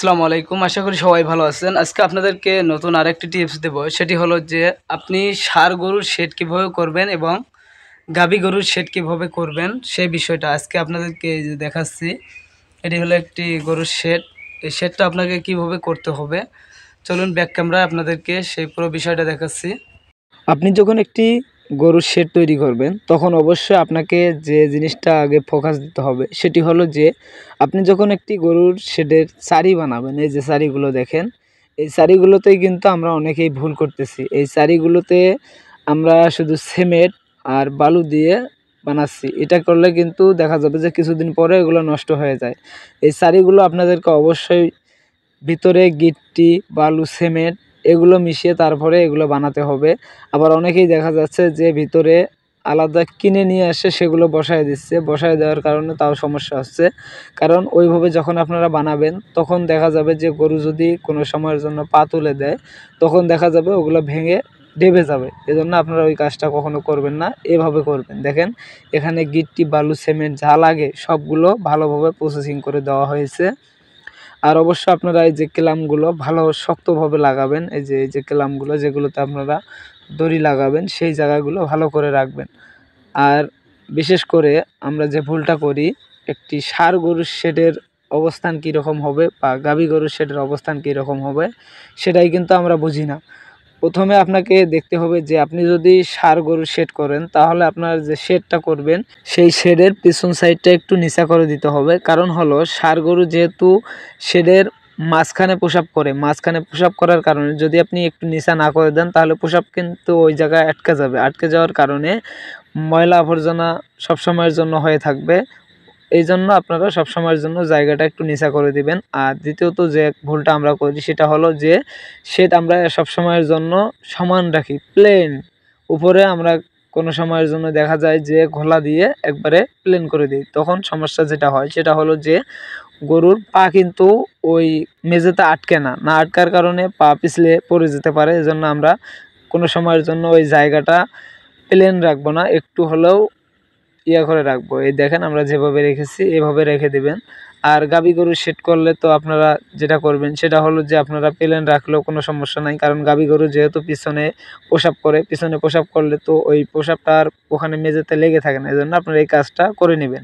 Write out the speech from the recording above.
আসসালামু আলাইকুম। আশা করি সবাই ভালো আছেন। আজকে আপনাদেরকে নতুন আরেকটি টিপস দেব। সেটি হলো যে আপনি ষাঁড় গরুর শেড কীভাবে করবেন এবং গাভী গরুর শেড কীভাবে করবেন সেই বিষয়টা আজকে আপনাদেরকে এই যে দেখাচ্ছি। এটি হলো একটি গরুর শেড। এই শেডটা আপনাকে কীভাবে করতে হবে, চলুন ব্যাক ক্যামেরায় আপনাদেরকে সেই পুরো বিষয়টা দেখাচ্ছি। আপনি যখন একটি গরুর শেড তৈরি করবেন তখন অবশ্যই আপনাকে যে জিনিসটা আগে ফোকাস দিতে হবে সেটি হলো যে আপনি যখন একটি গরুর শেডের সারি বানাবেন, এই যে সারিগুলো দেখেন, এই সারিগুলোতেই কিন্তু আমরা অনেকেই ভুল করতেছি। এই সারিগুলোতে আমরা শুধু সিমেন্ট আর বালু দিয়ে বানাচ্ছি। এটা করলে কিন্তু দেখা যাবে যে কিছুদিন পরে এগুলো নষ্ট হয়ে যায়। এই সারিগুলো আপনাদেরকে অবশ্যই ভিতরে গিট্টি, বালু, সিমেন্ট এগুলো মিশিয়ে তারপরে এগুলো বানাতে হবে। আবার অনেকেই দেখা যাচ্ছে যে ভিতরে আলাদা কিনে নিয়ে আসে সেগুলো বসায় দিচ্ছে। বসায় দেওয়ার কারণে তাও সমস্যা হচ্ছে। কারণ ওইভাবে যখন আপনারা বানাবেন তখন দেখা যাবে যে গরু যদি কোনো সময়ের জন্য পা তুলে দেয় তখন দেখা যাবে ওগুলো ভেঙে ডেবে যাবে। এজন্য আপনারা ওই কাজটা কখনো করবেন না, এভাবে করবেন। দেখেন এখানে গিট্টি, বালু, সিমেন্ট যা লাগে সবগুলো ভালোভাবে প্রসেসিং করে দেওয়া হয়েছে। আর অবশ্যই আপনারা এই যে ক্ল্যাম্পগুলো ভালো শক্তভাবে লাগাবেন। এই যে ক্ল্যাম্পগুলো যেগুলোতে আপনারা দড়ি লাগাবেন সেই জায়গাগুলো ভালো করে রাখবেন। আর বিশেষ করে আমরা যে ভুলটা করি, একটি ষাঁড় গরুর শেডের অবস্থান কীরকম হবে বা গাভী গরুর শেডের অবস্থান কীরকম হবে সেটাই কিন্তু আমরা বুঝি না। প্রথমে আপনাকে দেখতে হবে যে আপনি যদি ষাঁড় গরুর শেড করেন তাহলে আপনার যে শেডটা করবেন সেই শেডের পিছন সাইডটা একটু নিচা করে দিতে হবে। কারণ হলো ষাঁড় গরু যেহেতু শেডের মাঝখানে প্রসাব করে, মাঝখানে প্রসাব করার কারণে যদি আপনি একটু নিচা না করে দেন তাহলে প্রসাব কিন্তু ওই জায়গায় আটকে যাবে। আটকে যাওয়ার কারণে ময়লা আবর্জনা সবসময়ের জন্য হয়ে থাকবে। এই জন্য আপনারা সবসময়ের জন্য জায়গাটা একটু নিচা করে দিবেন। আর দ্বিতীয়ত যে ভুলটা আমরা করি সেটা হলো যে শেড আমরা সবসময়ের জন্য সমান রাখি, প্লেন। উপরে আমরা কোনো সময়ের জন্য দেখা যায় যে ঘোলা দিয়ে একবারে প্লেন করে দিই। তখন সমস্যা যেটা হয় সেটা হলো যে গরুর পা কিন্তু ওই মেঝেতে আটকে না, না আটকার কারণে পা পিছলে পড়ে যেতে পারে। এজন্য আমরা কোনো সময়ের জন্য ওই জায়গাটা প্লেন রাখবো না, একটু হলেও করে রাখবো। এই দেখেন আমরা যেভাবে রেখেছি এভাবে রেখে দিবেন। আর গাভী গরুর শেড করলে তো আপনারা যেটা করবেন সেটা হলো যে আপনারা প্লেন রাখলেও কোনো সমস্যা নাই। কারণ গাভী গরু যেহেতু পিছনে প্রসাব করে, পিছনে প্রসাব করলে তো ওই প্রসাবটা আর ওখানে মেঝেতে লেগে থাকে না। এজন্য আপনারা এই কাজটা করে নেবেন।